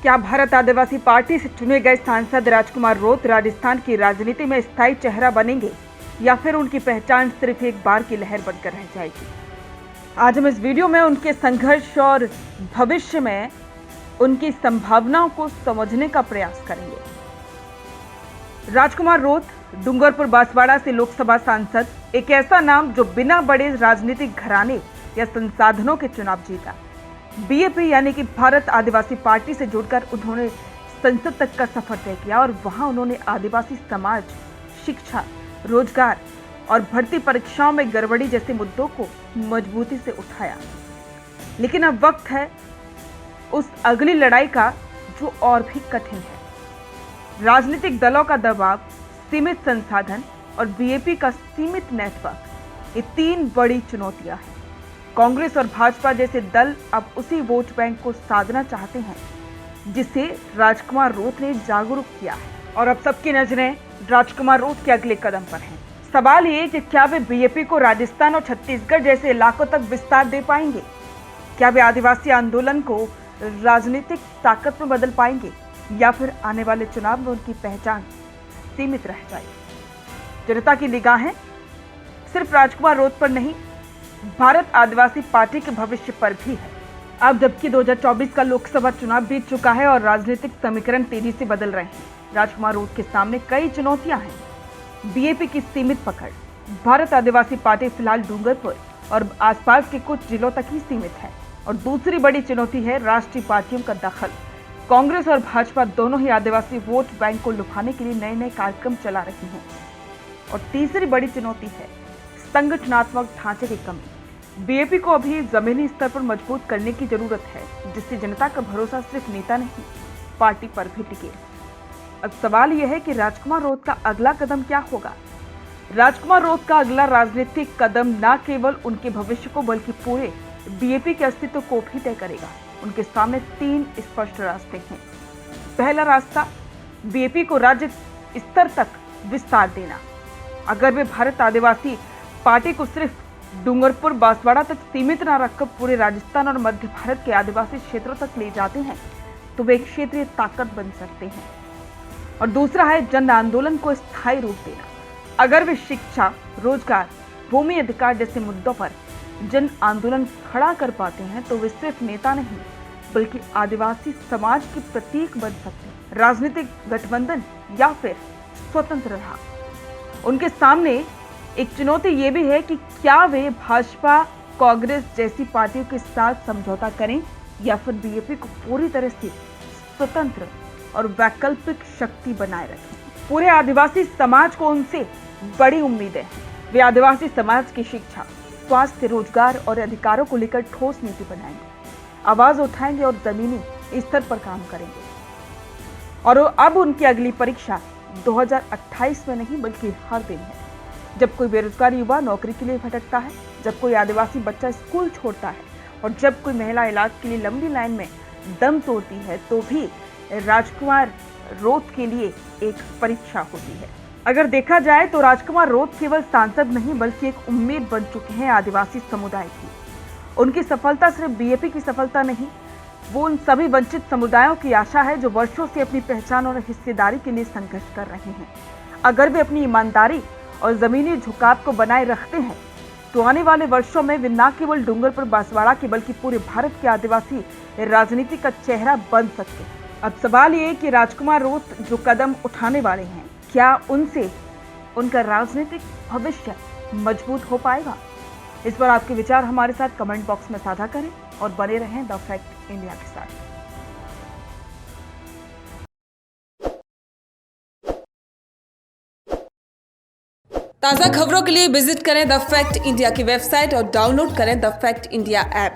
क्या भारत आदिवासी पार्टी से चुने गए सांसद राजकुमार रोत राजस्थान की राजनीति में स्थायी चेहरा बनेंगे या फिर उनकी पहचान सिर्फ एक बार की लहर बनकर रह जाएगी? आज हम इस वीडियो में उनके संघर्ष और भविष्य में उनकी संभावनाओं को समझने का प्रयास करेंगे। राजकुमार रोत डूंगरपुर बांसवाड़ा से लोकसभा सांसद, एक ऐसा नाम जो बिना बड़े राजनीतिक घराने या संसाधनों के चुनाव जीता। बीएपी यानी कि भारत आदिवासी पार्टी से जुड़कर उन्होंने संसद तक का सफर तय किया और वहां उन्होंने आदिवासी समाज, शिक्षा, रोजगार और भर्ती परीक्षाओं में गड़बड़ी जैसे मुद्दों को मजबूती से उठाया। लेकिन अब वक्त है उस अगली लड़ाई का जो और भी कठिन है। राजनीतिक दलों का दबाव, सीमित संसाधन और बीएपी का सीमित नेटवर्क, ये तीन बड़ी चुनौतियां हैं। कांग्रेस और भाजपा जैसे दल अब उसी वोट बैंक को साधना चाहते हैं जिसे राजकुमार रोत ने जागरूक किया है और अब सबकी नजरें राजकुमार रोत के अगले कदम पर हैं। सवाल ये कि क्या वे बीएपी को राजस्थान और छत्तीसगढ़ जैसे इलाकों तक विस्तार दे पाएंगे? क्या वे आदिवासी आंदोलन को राजनीतिक ताकत में बदल पाएंगे या फिर आने वाले चुनाव में उनकी पहचान सीमित रह जाएगी? जनता की निगाहें सिर्फ राजकुमार रोत पर नहीं, भारत आदिवासी पार्टी के भविष्य पर भी है। अब जबकि 2024 का लोकसभा चुनाव बीत चुका है और राजनीतिक समीकरण तेजी से बदल रहे हैं, राजकुमार रोत के सामने कई चुनौतियां हैं। बीएपी की सीमित पकड़, भारत आदिवासी पार्टी फिलहाल डूंगरपुर और आसपास के कुछ जिलों तक ही सीमित है। और दूसरी बड़ी चुनौती है राष्ट्रीय पार्टियों का दखल। कांग्रेस और भाजपा दोनों ही आदिवासी वोट बैंक को लुभाने के लिए नए नए कार्यक्रम चला रही हैं। और तीसरी बड़ी चुनौती है संगठनात्मक ढांचे की कमी। बीएपी को अभी जमीनी स्तर पर मजबूत करने की जरूरत है, जिससे जनता का भरोसा सिर्फ नेता नहीं, पार्टी पर भी टिके। अब सवाल यह है कि राजकुमार रोत का अगला कदम क्या होगा? राजकुमार रोत का अगला राजनीतिक कदम न केवल उनके भविष्य को बल्कि पूरे बीएपी के अस्तित्व को भी तय करेगा। उनके सामने तीन स्पष्ट रास्ते हैं। पहला रास्ता, बीएपी को राज्य स्तर तक विस्तार देना। अगर वे भारत आदिवासी पार्टी को सिर्फ डूंगरपुर बांसवाड़ा तक सीमित न रखकर पूरे राजस्थान और मध्य भारत के आदिवासी क्षेत्रों तक ले जाते हैं तो वे एक क्षेत्रीय ताकत बन सकते हैं। और दूसरा है जन आंदोलन को स्थायी रूप देना। अगर वे शिक्षा, रोजगार, भूमि अधिकार जैसे मुद्दों पर जन आंदोलन खड़ा कर पाते हैं तो वे सिर्फ नेता नहीं बल्कि आदिवासी समाज के प्रतीक बन सकते हैं। राजनीतिक गठबंधन या फिर स्वतंत्र रहा, उनके सामने एक चुनौती ये भी है कि क्या वे भाजपा, कांग्रेस जैसी पार्टियों के साथ समझौता करें या फिर बीएपी को पूरी तरह से स्वतंत्र और वैकल्पिक शक्ति बनाए रखें। पूरे आदिवासी समाज को उनसे बड़ी उम्मीदें हैं। वे आदिवासी समाज की शिक्षा, स्वास्थ्य, रोजगार और अधिकारों को लेकर ठोस नीति बनाएंगे, आवाज उठाएंगे और जमीनी स्तर पर काम करेंगे। और अब उनकी अगली परीक्षा 2028 में नहीं बल्कि हर दिन है। जब कोई बेरोजगार युवा नौकरी के लिए भटकता है, जब कोई आदिवासी बच्चा स्कूल छोड़ता है और जब कोई महिला इलाज के लिए लंबी लाइन में दम तोड़ती है, तो भी राजकुमार रोत के लिए एक परीक्षा होती है। अगर देखा जाए तो राजकुमार रोत केवल सांसद नहीं बल्कि एक उम्मीद बन चुके हैं आदिवासी समुदाय की। उनकी सफलता सिर्फ बीएपी की सफलता नहीं, वो उन सभी वंचित समुदायों की आशा है जो वर्षों से अपनी पहचान और हिस्सेदारी के लिए संघर्ष कर रहे हैं। अगर वे अपनी ईमानदारी और जमीनी झुकाव को बनाए रखते हैं तो आने वाले वर्षों में वे न केवल डूंगरपुर बांसवाड़ा के बल्कि पूरे भारत के आदिवासी राजनीति का चेहरा बन सकते हैं। अब सवाल ये कि राजकुमार रोत जो कदम उठाने वाले हैं, क्या उनसे उनका राजनीतिक भविष्य मजबूत हो पाएगा? इस पर आपके विचार हमारे साथ कमेंट बॉक्स में साझा करें और बने रहें द फैक्ट इंडिया के साथ। ताज़ा खबरों के लिए विजिट करें द फैक्ट इंडिया की वेबसाइट और डाउनलोड करें द फैक्ट इंडिया ऐप।